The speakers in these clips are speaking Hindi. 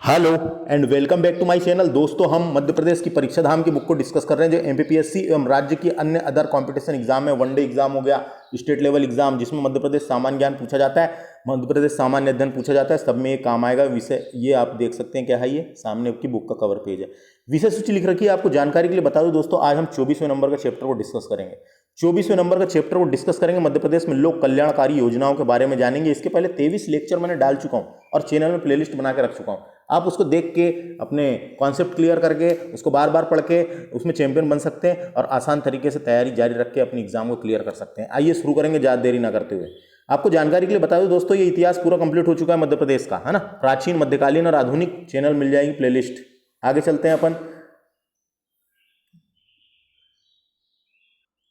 Hello and welcome back to my channel. दोस्तों, हम मध्य प्रदेश की परीक्षा धाम की बुक को डिस्कस कर रहे हैं जो एमपीपीएससी एवं राज्य की अन्य अदर कंपटीशन एग्जाम है। वनडे एग्जाम हो गया, स्टेट लेवल एग्जाम जिसमें मध्य प्रदेश सामान्य ज्ञान पूछा जाता है, मध्य प्रदेश सामान्य अध्ययन पूछा जाता है, सब में ये काम आएगा विषय। ये आप देख सकते हैं क्या है, ये सामने आपकी बुक का कवर पेज है। विषय सूची लिख रखी है। आपको जानकारी के लिए बता दूं दोस्तों, आज हम 24वें नंबर का चैप्टर को डिस्कस करेंगे। 24वें नंबर का चैप्टर को डिस्कस करेंगे, मध्य प्रदेश में लोक कल्याणकारी योजनाओं के बारे में जानेंगे। इसके पहले 23 लेक्चर मैंने डाल चुका हूं और चैनल में प्लेलिस्ट बना के रख चुका हूं। आप उसको देख के अपने कॉन्सेप्ट क्लियर करके उसको बार बार पढ़ के उसमें चैंपियन बन सकते हैं और आसान तरीके से तैयारी जारी रख के अपनी एग्जाम को क्लियर कर सकते हैं। आइए शुरू करेंगे ज़्यादा देरी ना करते हुए। आपको जानकारी के लिए बता दूं दोस्तों, ये इतिहास पूरा कंप्लीट हो चुका है मध्य प्रदेश का, है ना। प्राचीन, मध्यकालीन और आधुनिक चैनल मिल जाएगी प्लेलिस्ट। आगे चलते हैं अपन।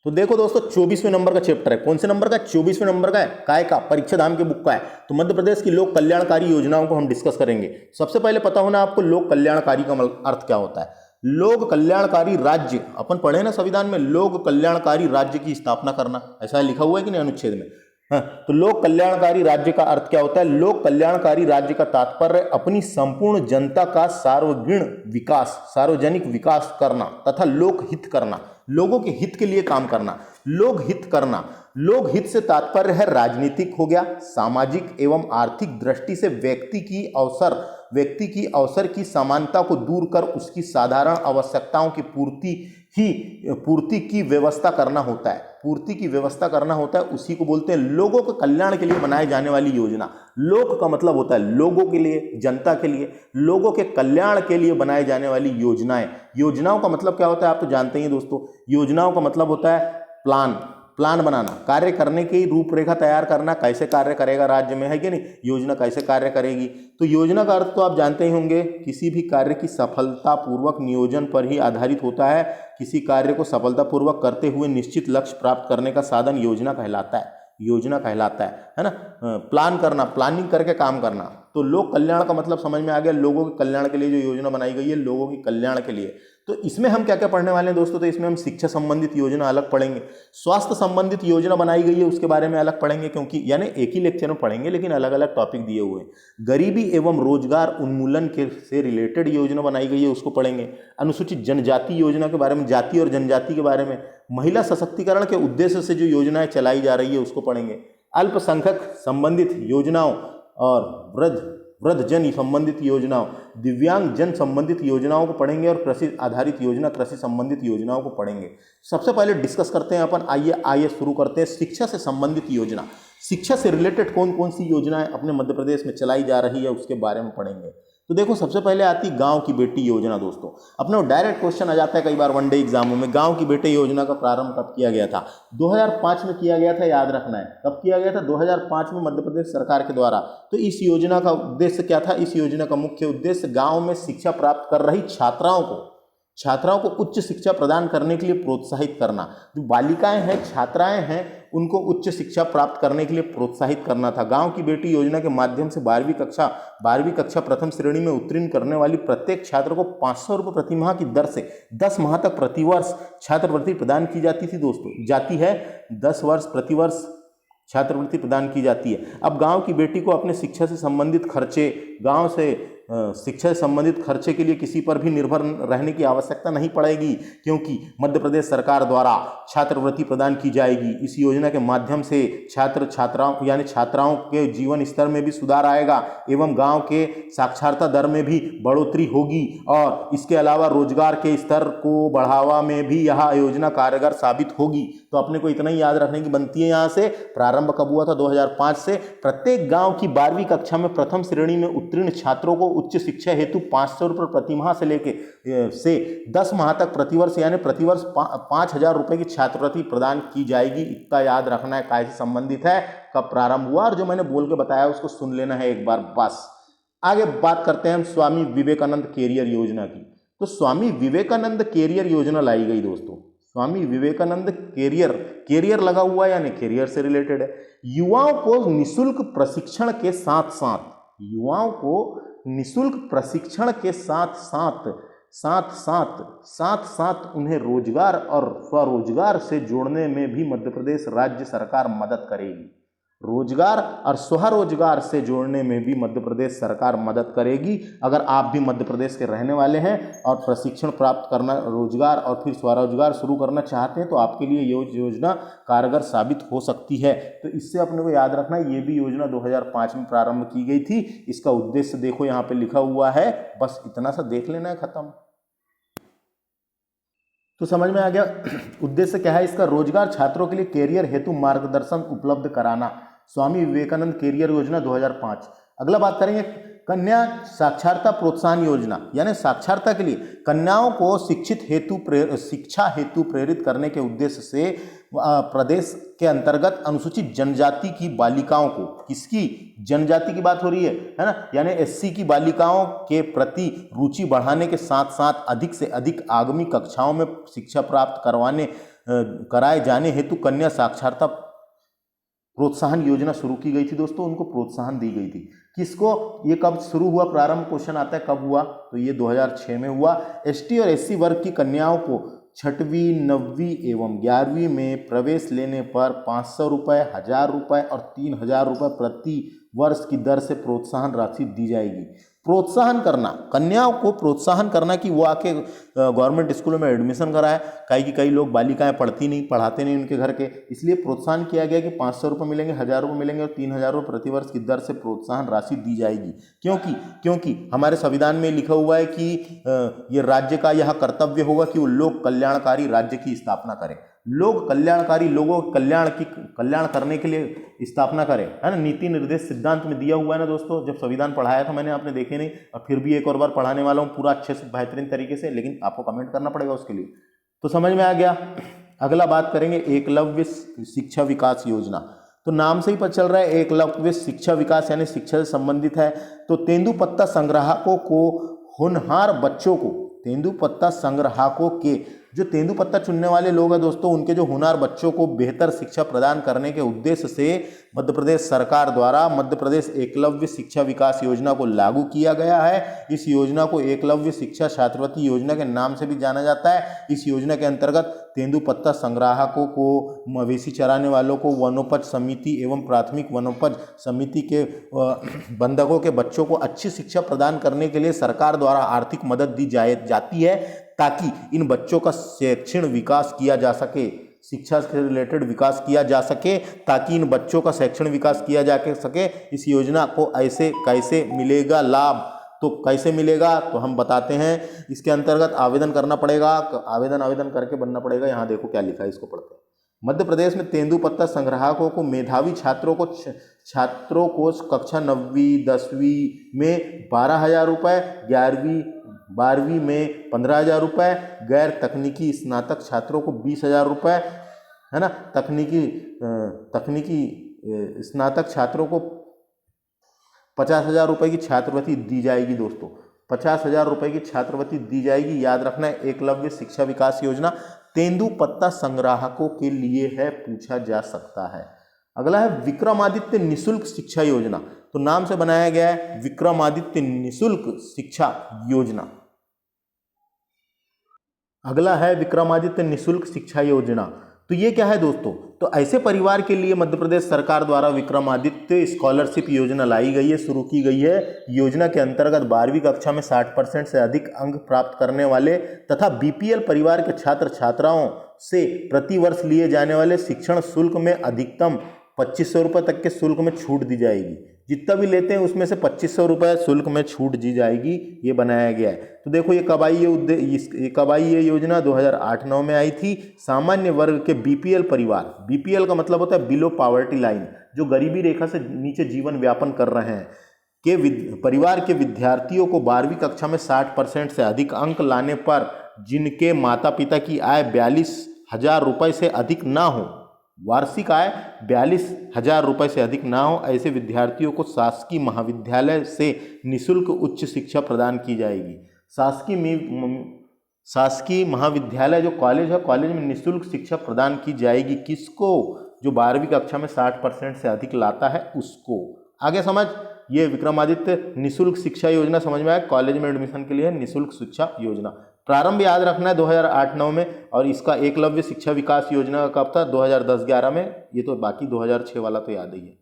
तो देखो दोस्तों, 24वें नंबर का चैप्टर है। कौन से नंबर का? 24वें नंबर का है। काय का? परीक्षा धाम के बुक का है। तो मध्य प्रदेश की लोक कल्याणकारी योजनाओं को हम डिस्कस करेंगे। सबसे पहले पता होना आपको लोक कल्याणकारी का अर्थ क्या होता है। लोक कल्याणकारी राज्य, अपन पढ़े ना संविधान में, लोक कल्याणकारी राज्य की स्थापना करना, ऐसा लिखा हुआ है कि नहीं अनुच्छेद में। हाँ, तो लोक कल्याणकारी राज्य का अर्थ क्या होता है? लोक कल्याणकारी राज्य का तात्पर्य अपनी संपूर्ण जनता का सार्वजनिक विकास, सार्वजनिक विकास करना तथा लोक हित करना, लोगों के हित के लिए काम करना। लोक हित करना, लोक हित से तात्पर्य है राजनीतिक हो गया, सामाजिक एवं आर्थिक दृष्टि से व्यक्ति की अवसर की समानता को दूर कर उसकी साधारण आवश्यकताओं की पूर्ति की व्यवस्था करना होता है। पूर्ति की व्यवस्था करना होता है, उसी को बोलते हैं लोगों के कल्याण के लिए बनाए जाने वाली योजना। लोक का मतलब होता है लोगों के लिए, जनता के लिए, लोगों के कल्याण के लिए बनाए जाने वाली योजनाएं। योजनाओं का मतलब क्या होता है आप तो जानते ही दोस्तों। योजनाओं का मतलब होता है प्लान बनाना, कार्य करने की रूपरेखा तैयार करना, कैसे कार्य करेगा राज्य में, है कि नहीं, योजना कैसे कार्य करेगी। तो योजना का अर्थ तो आप जानते ही होंगे, किसी भी कार्य की सफलतापूर्वक नियोजन पर ही आधारित होता है। किसी कार्य को सफलतापूर्वक करते हुए निश्चित लक्ष्य प्राप्त करने का साधन योजना कहलाता है। योजना कहलाता है ना। प्लान करना, प्लानिंग करके काम करना। तो लोक कल्याण का मतलब समझ में आ गया, लोगों के कल्याण के लिए जो योजना बनाई गई है, लोगों के कल्याण के लिए। तो इसमें हम क्या क्या पढ़ने वाले हैं दोस्तों? तो इसमें हम शिक्षा संबंधित योजना अलग पढ़ेंगे, स्वास्थ्य संबंधित योजना बनाई गई है उसके बारे में अलग पढ़ेंगे, क्योंकि यानी एक ही लेक्चर में पढ़ेंगे लेकिन अलग अलग टॉपिक दिए हुए हैं। गरीबी एवं रोजगार उन्मूलन के से रिलेटेड योजना बनाई गई है, उसको पढ़ेंगे। अनुसूचित जनजाति योजना के बारे में, जाति और जनजाति के बारे में। महिला सशक्तिकरण के उद्देश्य से जो योजनाएं चलाई जा रही है उसको पढ़ेंगे। अल्पसंख्यक संबंधित योजनाओं और वृद्धजन संबंधित योजनाओं, दिव्यांग जन संबंधित योजनाओं को पढ़ेंगे और कृषि आधारित योजना, कृषि संबंधित योजनाओं को पढ़ेंगे। सबसे पहले डिस्कस करते हैं अपन, आइए शुरू करते हैं शिक्षा से संबंधित योजना। शिक्षा से रिलेटेड कौन कौन सी योजनाएं अपने मध्य प्रदेश में चलाई जा रही है उसके बारे में पढ़ेंगे। तो देखो, सबसे पहले आती गांव की बेटी योजना। दोस्तों, अपने डायरेक्ट क्वेश्चन आ जाता है कई बार वनडे एग्जामों में, गांव की बेटी योजना का प्रारंभ कब किया गया था? 2005 में किया गया था, याद रखना है। कब किया गया था? 2005 में मध्य प्रदेश सरकार के द्वारा। तो इस योजना का उद्देश्य क्या था? इस योजना का मुख्य उद्देश्य गाँव में शिक्षा प्राप्त कर रही छात्राओं को उच्च शिक्षा प्रदान करने के लिए प्रोत्साहित करना। जो बालिकाएं हैं, छात्राएं हैं, उनको उच्च शिक्षा प्राप्त करने के लिए प्रोत्साहित करना था। गांव की बेटी योजना के माध्यम से 12वीं कक्षा प्रथम श्रेणी में उत्तीर्ण करने वाली प्रत्येक छात्र को 500 रुपये प्रति माह की दर से 10 माह तक प्रतिवर्ष छात्रवृत्ति प्रदान की जाती थी। दोस्तों, जाती है 10 वर्ष प्रतिवर्ष छात्रवृत्ति प्रदान की जाती है। अब गांव की बेटी को अपने शिक्षा से संबंधित खर्चे के लिए किसी पर भी निर्भर रहने की आवश्यकता नहीं पड़ेगी, क्योंकि मध्य प्रदेश सरकार द्वारा छात्रवृत्ति प्रदान की जाएगी। इस योजना के माध्यम से छात्राओं के जीवन स्तर में भी सुधार आएगा एवं गांव के साक्षरता दर में भी बढ़ोतरी होगी, और इसके अलावा रोजगार के स्तर को बढ़ावा में भी यह योजना कारगर साबित होगी। तो अपने को इतना ही याद रखने की बनती है। यहाँ से प्रारंभ कब हुआ था? 2005 से। प्रत्येक गांव की 12वीं कक्षा में प्रथम श्रेणी में उत्तीर्ण छात्रों को उच्च शिक्षा हेतु 500 रुपये प्रति माह से 10 माह तक प्रतिवर्ष, यानी प्रतिवर्ष 5,000 रुपये की छात्रवृत्ति प्रदान की जाएगी। इतना याद रखना है। काय से संबंधित है, कब प्रारंभ हुआ, और जो मैंने बोल के बताया उसको सुन लेना है एक बार बस। आगे बात करते हैं हम स्वामी विवेकानंद कैरियर योजना की। तो स्वामी विवेकानंद कैरियर योजना लाई गई दोस्तों। स्वामी विवेकानंद कैरियर लगा हुआ है, यानी कैरियर से रिलेटेड है। युवाओं को निःशुल्क प्रशिक्षण के साथ उन्हें रोजगार और स्वरोजगार से जोड़ने में भी मध्य प्रदेश राज्य सरकार मदद करेगी। रोजगार और स्वरोजगार से जोड़ने में भी मध्य प्रदेश सरकार मदद करेगी। अगर आप भी मध्य प्रदेश के रहने वाले हैं और प्रशिक्षण प्राप्त करना, रोजगार और फिर स्वरोजगार शुरू करना चाहते हैं तो आपके लिए ये योजना कारगर साबित हो सकती है। तो इससे अपने को याद रखना, ये भी योजना 2005 में प्रारंभ की गई थी। इसका उद्देश्य देखो यहाँ पे लिखा हुआ है, बस इतना सा देख लेना है, खत्म। तो समझ में आ गया उद्देश्य क्या है इसका। रोजगार छात्रों के लिए कैरियर हेतु मार्गदर्शन उपलब्ध कराना, स्वामी विवेकानंद कैरियर योजना 2005। अगला बात करेंगे कन्या साक्षरता प्रोत्साहन योजना, यानी साक्षरता के लिए कन्याओं को शिक्षा हेतु प्रेरित करने के उद्देश्य से प्रदेश के अंतर्गत अनुसूचित जनजाति की बालिकाओं को, किसकी जनजाति की बात हो रही है ना, यानी एससी की बालिकाओं के प्रति रुचि बढ़ाने के साथ साथ अधिक से अधिक आगामी कक्षाओं में शिक्षा प्राप्त कराए जाने हेतु कन्या साक्षरता प्रोत्साहन योजना शुरू की गई थी दोस्तों। उनको प्रोत्साहन दी गई थी। किसको, ये कब शुरू हुआ, प्रारंभ क्वेश्चन आता है कब हुआ, तो ये 2006 में हुआ। एसटी और एससी वर्ग की कन्याओं को 6वीं 9वीं एवं 11वीं में प्रवेश लेने पर 500 रुपये, 1000 रुपये और 3000 रुपये प्रति वर्ष की दर से प्रोत्साहन राशि दी जाएगी। प्रोत्साहन करना, कन्याओं को प्रोत्साहन करना कि वो आके गवर्नमेंट स्कूलों में एडमिशन कराए, कई लोग बालिकाएं पढ़ाते नहीं उनके घर के, इसलिए प्रोत्साहन किया गया कि 500 रुपये मिलेंगे, 1000 रुपये मिलेंगे और 3000 रुपये प्रति वर्ष की दर से प्रोत्साहन राशि दी जाएगी। क्योंकि हमारे संविधान में लिखा हुआ है कि ये राज्य का यह कर्तव्य होगा कि वो लोक कल्याणकारी राज्य की स्थापना करें। लोग कल्याणकारी, लोगों के कल्याण करने के लिए स्थापना करें, है ना। नीति निर्देश सिद्धांत में दिया हुआ है ना दोस्तों। जब संविधान पढ़ाया था मैंने, आपने देखे नहीं, और फिर भी एक और बार पढ़ाने वाला हूँ पूरा अच्छे से बेहतरीन तरीके से, लेकिन आपको कमेंट करना पड़ेगा उसके लिए। तो समझ में आ गया। अगला बात करेंगे एकलव्य शिक्षा विकास योजना। तो नाम से ही पता चल रहा है एकलव्य शिक्षा विकास यानी शिक्षा से संबंधित है। तो तेंदुपत्ता संग्राहकों को, होनहार बच्चों को, तेंदुपत्ता संग्राहकों के जो तेंदुपत्ता चुनने वाले लोग हैं दोस्तों, उनके जो होनहार बच्चों को बेहतर शिक्षा प्रदान करने के उद्देश्य से मध्य प्रदेश सरकार द्वारा मध्य प्रदेश एकलव्य शिक्षा विकास योजना को लागू किया गया है। इस योजना को एकलव्य शिक्षा छात्रवृत्ति योजना के नाम से भी जाना जाता है। इस योजना के अंतर्गत तेंदुपत्ता संग्राहकों को, मवेशी चराने वालों को, वनोपज समिति एवं प्राथमिक वनोपज समिति के बंधकों के बच्चों को अच्छी शिक्षा प्रदान करने के लिए सरकार द्वारा आर्थिक मदद दी जाती है, ताकि इन बच्चों का शैक्षणिक विकास किया जा सके, शिक्षा से रिलेटेड विकास किया जा सके, ताकि इन बच्चों का शैक्षणिक विकास किया जा सके। इस योजना को ऐसे कैसे मिलेगा लाभ, तो कैसे मिलेगा तो हम बताते हैं। इसके अंतर्गत आवेदन करना पड़ेगा, आवेदन करके बनना पड़ेगा। यहाँ देखो क्या लिखा है, इसको पढ़ते हैं। मध्य प्रदेश में तेंदुपत्ता संग्राहकों को मेधावी छात्रों को कक्षा 9वीं 10वीं में 12,000 रुपये, 11वीं 12वीं में 15,000 रुपये, गैर तकनीकी स्नातक छात्रों को 20,000 रुपये, है ना। तकनीकी स्नातक छात्रों को 50,000 रुपये की छात्रवृत्ति दी जाएगी दोस्तों। 50,000 रुपये की छात्रवृत्ति दी जाएगी। याद रखना है एकलव्य शिक्षा विकास योजना तेंदुपत्ता संग्राहकों के लिए है, पूछा जा सकता है। अगला है विक्रमादित्य निःशुल्क शिक्षा योजना। तो नाम से बनाया गया है विक्रमादित्य निःशुल्क शिक्षा योजना। अगला है विक्रमादित्य निःशुल्क शिक्षा योजना। तो ये क्या है दोस्तों, तो ऐसे परिवार के लिए मध्य प्रदेश सरकार द्वारा विक्रमादित्य स्कॉलरशिप योजना लाई गई है, शुरू की गई है। योजना के अंतर्गत 12वीं कक्षा में 60% से अधिक अंक प्राप्त करने वाले तथा बीपीएल परिवार के छात्र छात्राओं से प्रतिवर्ष लिए जाने वाले शिक्षण शुल्क में अधिकतम 2500 रुपये तक के शुल्क में छूट दी जाएगी। जितना भी लेते हैं उसमें से 2500 रुपये शुल्क में छूट दी जाएगी, ये बनाया गया है। तो देखो ये कब आई ये योजना 2008-9 में आई थी। सामान्य वर्ग के बीपीएल परिवार, बीपीएल का मतलब होता है बिलो पॉवर्टी लाइन, जो गरीबी रेखा से नीचे जीवन यापन कर रहे हैं, के परिवार के विद्यार्थियों को 12वीं कक्षा में 60% से अधिक अंक लाने पर, जिनके माता पिता की आय 42,000 रुपये से अधिक ना हो, वार्षिक आय 42,000 रुपये से अधिक ना हो, ऐसे विद्यार्थियों को शासकीय महाविद्यालय से निःशुल्क उच्च शिक्षा प्रदान की जाएगी। शासकीय महाविद्यालय जो कॉलेज है, कॉलेज में निःशुल्क शिक्षा प्रदान की जाएगी। किसको, जो 12वीं कक्षा में 60% से अधिक लाता है उसको। आगे समझ, ये विक्रमादित्य निःशुल्क शिक्षा योजना समझ में आया। कॉलेज में एडमिशन के लिए निःशुल्क शिक्षा योजना प्रारंभ याद रखना है 2008-9 में, और इसका एकलव्य शिक्षा विकास योजना कब था, 2010-11 में। ये तो बाकी 2006 वाला तो याद ही है।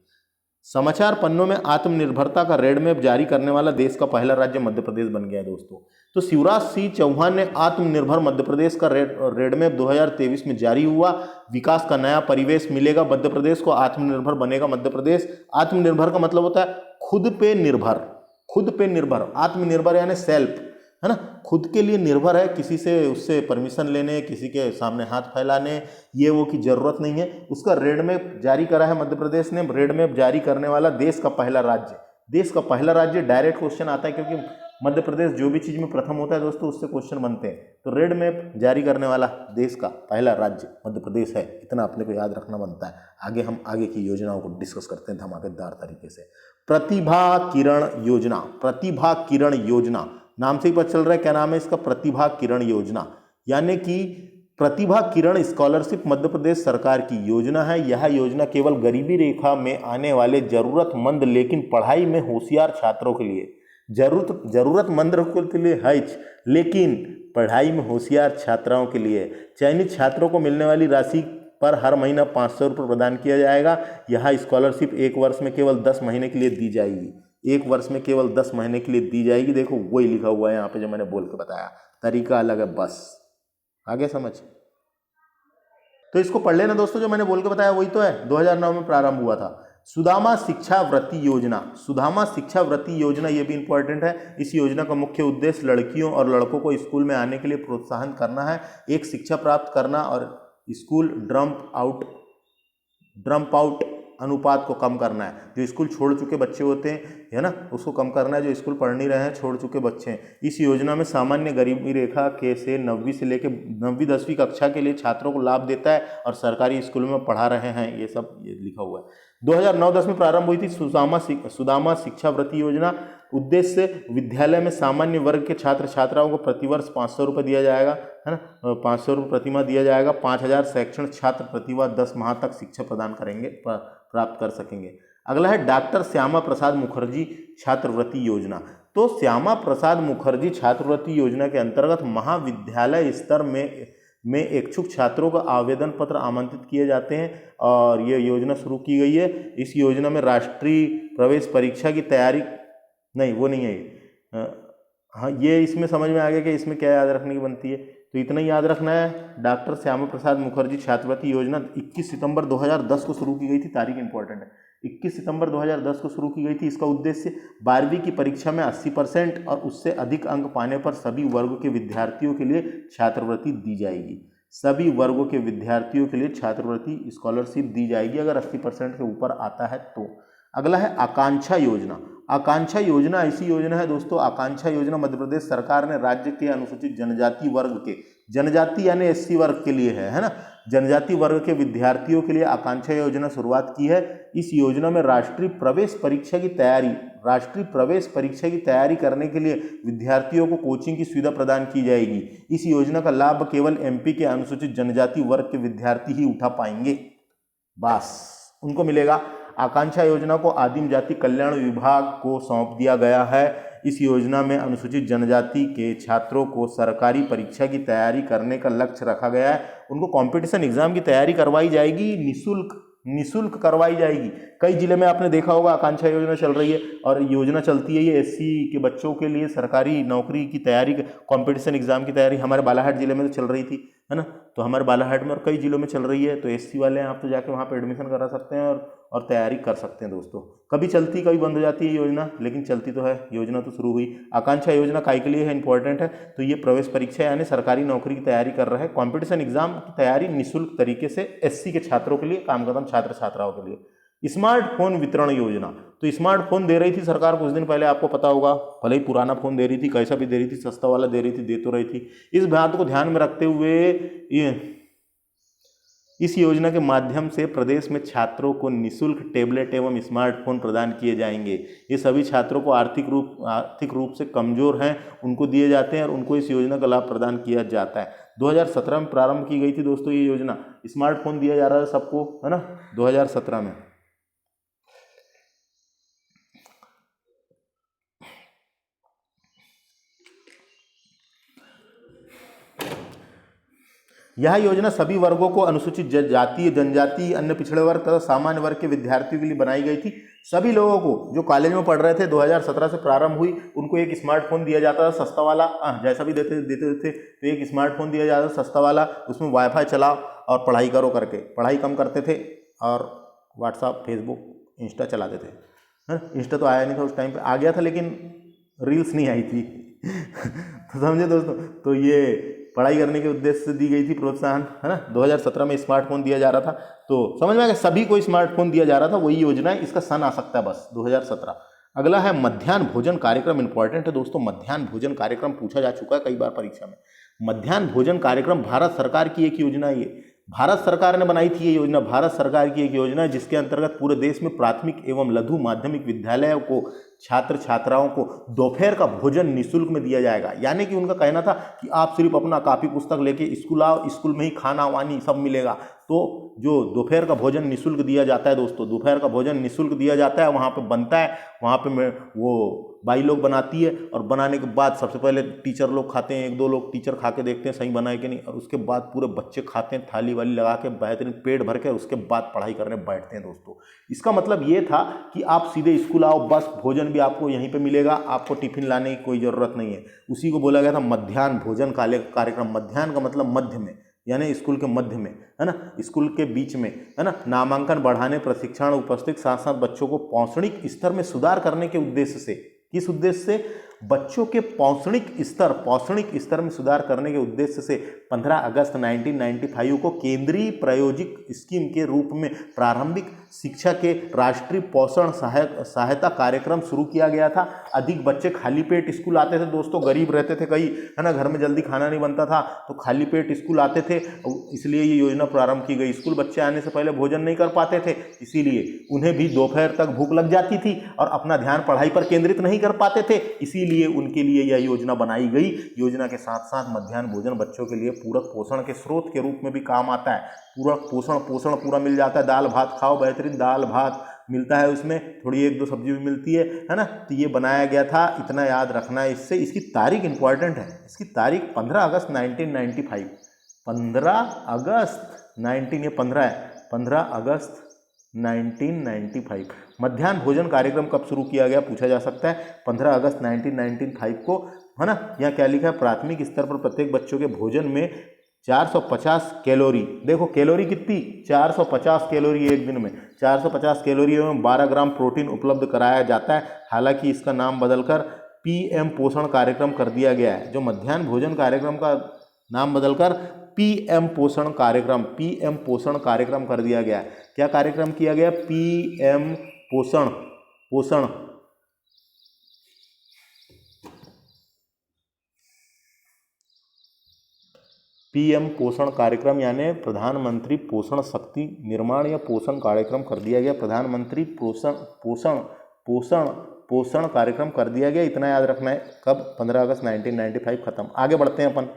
समाचार पन्नों में आत्मनिर्भरता का रेड मैप जारी करने वाला देश का पहला राज्य मध्य प्रदेश बन गया है दोस्तों। तो शिवराज सिंह चौहान ने आत्मनिर्भर मध्य प्रदेश का रेड मैप 2023 में जारी हुआ। विकास का नया परिवेश मिलेगा मध्य प्रदेश को, आत्मनिर्भर बनेगा मध्य प्रदेश। आत्मनिर्भर का मतलब होता है खुद पे निर्भर, खुद पे निर्भर। आत्मनिर्भर यानी सेल्फ, है ना, खुद के लिए निर्भर है, किसी से उससे परमिशन लेने, किसी के सामने हाथ फैलाने, ये वो की जरूरत नहीं है। उसका रेड मैप जारी करा है मध्य प्रदेश ने। रेड मैप जारी करने वाला देश का पहला राज्य, देश का पहला राज्य। डायरेक्ट क्वेश्चन आता है क्योंकि मध्य प्रदेश जो भी चीज में प्रथम होता है दोस्तों उससे क्वेश्चन बनते हैं। तो रेड मैप जारी करने वाला देश का पहला राज्य मध्य प्रदेश है, इतना अपने को याद रखना बनता है। आगे हम आगे की योजनाओं को डिस्कस करते हैं धमाकेदार तरीके से। प्रतिभा किरण योजना, प्रतिभा किरण योजना नाम से ही पता चल रहा है क्या नाम है इसका, प्रतिभा किरण योजना। यानी कि प्रतिभा किरण स्कॉलरशिप मध्य प्रदेश सरकार की योजना है। यह योजना केवल गरीबी रेखा में आने वाले जरूरतमंद लेकिन पढ़ाई में होशियार छात्रों के लिए, जरूरतमंद के लिए है, लेकिन पढ़ाई में होशियार छात्राओं के लिए चयनित छात्रों को मिलने वाली राशि पर हर महीना 500 रुपये प्रदान किया जाएगा। यह स्कॉलरशिप एक वर्ष में केवल 10 महीने के लिए दी जाएगी, एक वर्ष में केवल 10 महीने के लिए दी जाएगी। देखो वही लिखा हुआ है यहाँ पे जो मैंने बोल के बताया, तरीका अलग है बस। आगे समझ, तो इसको पढ़ लेना दोस्तों, जो मैंने बोल के बताया वही तो है। 2009 में प्रारंभ हुआ था। सुदामा शिक्षा वृत्ति योजना, सुदामा शिक्षा वृत्ति योजना ये भी इंपॉर्टेंट है। इस योजना का मुख्य उद्देश्य लड़कियों और लड़कों को स्कूल में आने के लिए प्रोत्साहन करना है, एक शिक्षा प्राप्त करना और स्कूल ड्रॉप आउट अनुपात को कम करना है। जो स्कूल छोड़ चुके बच्चे होते हैं, है ना, उसको कम करना है, जो स्कूल पढ़ नहीं रहे हैं, छोड़ चुके बच्चे हैं। इस योजना में सामान्य गरीबी रेखा के से 9वीं से लेकर 9वीं 10वीं कक्षा के लिए छात्रों को लाभ देता है और सरकारी स्कूलों में पढ़ा रहे हैं, ये सब ये लिखा हुआ है। 2009-10 में प्रारंभ हुई थी सुदामा शिक्षा वृत्ति योजना। उद्देश्य, विद्यालय में सामान्य वर्ग के छात्र छात्राओं को प्रतिवर्ष 500 रुपये दिया जाएगा, है ना, 500 रुपये प्रतिमाह दिया जाएगा। 5000 शैक्षणिक छात्र प्रतिवर्ष 10 माह तक शिक्षा प्रदान करेंगे, प्राप्त कर सकेंगे। अगला है डॉक्टर श्यामा प्रसाद मुखर्जी छात्रवृत्ति योजना। तो श्यामा प्रसाद मुखर्जी छात्रवृत्ति योजना के अंतर्गत महाविद्यालय स्तर में इच्छुक छात्रों को आवेदन पत्र आमंत्रित किए जाते हैं और ये योजना शुरू की गई है। इस योजना में राष्ट्रीय प्रवेश परीक्षा की तैयारी, नहीं वो नहीं है, हाँ ये इसमें समझ में आ गया कि इसमें क्या याद रखने की बनती है। तो इतना ही याद रखना है, डॉक्टर श्यामा प्रसाद मुखर्जी छात्रवृत्ति योजना 21 सितंबर 2010 को शुरू की गई थी। तारीख इंपॉर्टेंट है, 21 सितंबर 2010 को शुरू की गई थी। इसका उद्देश्य 12वीं की परीक्षा में 80% और उससे अधिक अंक पाने पर सभी वर्गों के विद्यार्थियों के लिए छात्रवृत्ति दी जाएगी। सभी वर्गों के विद्यार्थियों के लिए छात्रवृत्ति स्कॉलरशिप दी जाएगी अगर 80% के ऊपर आता है तो। अगला है आकांक्षा योजना। आकांक्षा योजना ऐसी योजना है दोस्तों, आकांक्षा योजना मध्य प्रदेश सरकार ने राज्य के अनुसूचित जनजाति वर्ग के, जनजाति यानी एससी वर्ग के लिए है ना, जनजाति वर्ग के विद्यार्थियों के लिए आकांक्षा योजना शुरुआत की है। इस योजना में राष्ट्रीय प्रवेश परीक्षा की तैयारी करने के लिए विद्यार्थियों को कोचिंग की सुविधा प्रदान की जाएगी। इस योजना का लाभ केवल एमपी के अनुसूचित जनजाति वर्ग के विद्यार्थी ही उठा पाएंगे, बस उनको मिलेगा। आकांक्षा योजना को आदिम जाति कल्याण विभाग को सौंप दिया गया है। इस योजना में अनुसूचित जनजाति के छात्रों को सरकारी परीक्षा की तैयारी करने का लक्ष्य रखा गया है। उनको कंपटीशन एग्जाम की तैयारी करवाई जाएगी, निःशुल्क करवाई जाएगी। कई जिले में आपने देखा होगा आकांक्षा योजना चल रही है और योजना चलती है ये एससी के बच्चों के लिए सरकारी नौकरी की तैयारी, कंपटीशन एग्जाम की तैयारी। हमारे बालाघाट जिले में तो चल रही थी, है ना, तो हमारे बालाघाट में और कई जिलों में चल रही है। तो एससी वाले हैं, आप तो जाके वहाँ पे एडमिशन करा सकते हैं और तैयारी कर सकते हैं दोस्तों। कभी चलती कभी बंद हो जाती है योजना, लेकिन चलती तो है, योजना तो शुरू हुई। आकांक्षा योजना काय के लिए है, इंपॉर्टेंट है। तो ये प्रवेश परीक्षा यानी सरकारी नौकरी की तैयारी कर रहा है, कंपटीशन एग्जाम की तैयारी निःशुल्क तरीके से एससी के छात्रों के लिए, कामकदम छात्र छात्राओं के लिए। स्मार्टफोन वितरण योजना, तो स्मार्टफोन दे रही थी सरकार कुछ दिन पहले, आपको पता होगा, भले ही पुराना फोन दे रही थी, कैसा भी दे रही थी, सस्ता वाला दे रही थी, दे तो रही थी। इस बात को ध्यान में रखते हुए इस योजना के माध्यम से प्रदेश में छात्रों को निःशुल्क टैबलेट एवं स्मार्टफोन प्रदान किए जाएंगे। ये सभी छात्रों को आर्थिक रूप से कमजोर हैं उनको दिए जाते हैं और उनको इस योजना का लाभ प्रदान किया जाता है। 2017 में प्रारंभ की गई थी दोस्तों ये योजना, स्मार्टफोन दिया जा रहा है सबको, है ना, 2017 में। यह योजना सभी वर्गों को, अनुसूचित जाति, जनजाति, अन्य पिछड़े वर्ग तथा सामान्य वर्ग के विद्यार्थियों के लिए बनाई गई थी। सभी लोगों को जो कॉलेज में पढ़ रहे थे 2017 से प्रारंभ हुई, उनको एक स्मार्टफोन दिया जाता था सस्ता वाला, जैसा भी देते थे तो एक स्मार्टफोन दिया जाता था सस्ता वाला, उसमें वाईफाई चलाओ और पढ़ाई करो करके। पढ़ाई कम करते थे और व्हाट्सअप, फेसबुक, इंस्टा चलाते थे। इंस्टा तो आया नहीं था उस टाइम पे, आ गया था लेकिन रील्स नहीं आई थी तो समझे दोस्तों, तो ये पढ़ाई करने के उद्देश्य से दी गई थी प्रोत्साहन, है ना। 2017 में स्मार्टफोन दिया जा रहा था, तो समझ में आ गया, सभी को स्मार्टफोन दिया जा रहा था, वही योजना है। इसका सन आ सकता है बस 2017। अगला है मध्याह्न भोजन कार्यक्रम। इंपॉर्टेंट है दोस्तों, मध्याह्न भोजन कार्यक्रम पूछा जा चुका है कई बार परीक्षा में। मध्याह्न भोजन कार्यक्रम भारत सरकार की एक योजना है। ये भारत सरकार ने बनाई थी ये योजना, भारत सरकार की एक योजना है जिसके अंतर्गत पूरे देश में प्राथमिक एवं लघु माध्यमिक विद्यालयों को, छात्र छात्राओं को दोपहर का भोजन निःशुल्क में दिया जाएगा। यानी कि उनका कहना था कि आप सिर्फ अपना कॉपी पुस्तक लेके स्कूल आओ, स्कूल में ही खाना वानी सब मिलेगा। तो जो दोपहर का भोजन निःशुल्क दिया जाता है दोस्तों, दोपहर का भोजन निःशुल्क दिया जाता है, वहाँ पे बनता है, वहाँ पे वो बाई लोग बनाती है, और बनाने के बाद सबसे पहले टीचर लोग खाते हैं, एक दो लोग टीचर खा के देखते हैं सही बना है कि नहीं, और उसके बाद पूरे बच्चे खाते हैं थाली वाली लगा के बेहतरीन पेट भर के, उसके बाद पढ़ाई करने बैठते हैं दोस्तों। इसका मतलब ये था कि आप सीधे स्कूल आओ, बस भोजन भी आपको यहीं पे मिलेगा, आपको टिफिन लाने की कोई ज़रूरत नहीं है। उसी को बोला गया था मध्याह्न भोजन कार्यक्रम। मध्याह्न का मतलब मध्य में, यानी स्कूल के मध्य में, है ना, स्कूल के बीच में, है ना। नामांकन बढ़ाने, प्रशिक्षण, उपस्थित साथ साथ बच्चों को पौषणिक स्तर में सुधार करने के उद्देश्य से, किस उद्देश्य से, बच्चों के पौषणिक स्तर में सुधार करने के उद्देश्य से 15 अगस्त 1995 को केंद्रीय प्रायोजित स्कीम के रूप में प्रारंभिक शिक्षा के राष्ट्रीय पोषण सहायता कार्यक्रम शुरू किया गया था। अधिक बच्चे खाली पेट स्कूल आते थे दोस्तों, गरीब रहते थे कई, है ना, घर में जल्दी खाना नहीं बनता था, तो खाली पेट स्कूल आते थे, इसलिए ये योजना प्रारंभ की गई। स्कूल बच्चे आने से पहले भोजन नहीं कर पाते थे, इसीलिए उन्हें भी दोपहर तक भूख लग जाती थी और अपना ध्यान पढ़ाई पर केंद्रित नहीं कर पाते थे, इसीलिए उनके लिए यह योजना बनाई गई। योजना के साथ साथ मध्याह्न भोजन बच्चों के लिए पूरक पोषण के स्रोत के रूप में भी काम आता है। पूरक पोषण पूरा मिल जाता है, दाल भात खाओ, बेहतरीन दाल भात मिलता है, उसमें थोड़ी एक दो सब्जी भी मिलती है ना। तो ये बनाया गया था, इतना याद रखना है। इससे इसकी तारीख इंपॉर्टेंट है, इसकी तारीख 15 अगस्त 1995, 15 अगस्त 15 अगस्त 1995। मध्याह्न भोजन कार्यक्रम कब शुरू किया गया पूछा जा सकता है, 15 अगस्त 1995 को, है ना। यहाँ क्या लिखा है, प्राथमिक स्तर पर प्रत्येक बच्चों के भोजन में 450 कैलोरी, देखो कैलोरी कितनी, 450 कैलोरी एक दिन में, 450 कैलोरी में 12 ग्राम प्रोटीन उपलब्ध कराया जाता है। हालांकि इसका नाम बदलकर पीएम पोषण कार्यक्रम कर दिया गया है। जो मध्याह्न भोजन कार्यक्रम का नाम बदलकर पीएम पोषण कार्यक्रम कर दिया गया है। क्या कार्यक्रम किया गया, पीएम पोषण कार्यक्रम, यानी प्रधानमंत्री पोषण शक्ति निर्माण या पोषण कार्यक्रम कर दिया गया। प्रधानमंत्री पोषण कार्यक्रम कर दिया गया, इतना याद रखना है। कब, 15 अगस्त 1995 खत्म। आगे बढ़ते हैं अपन।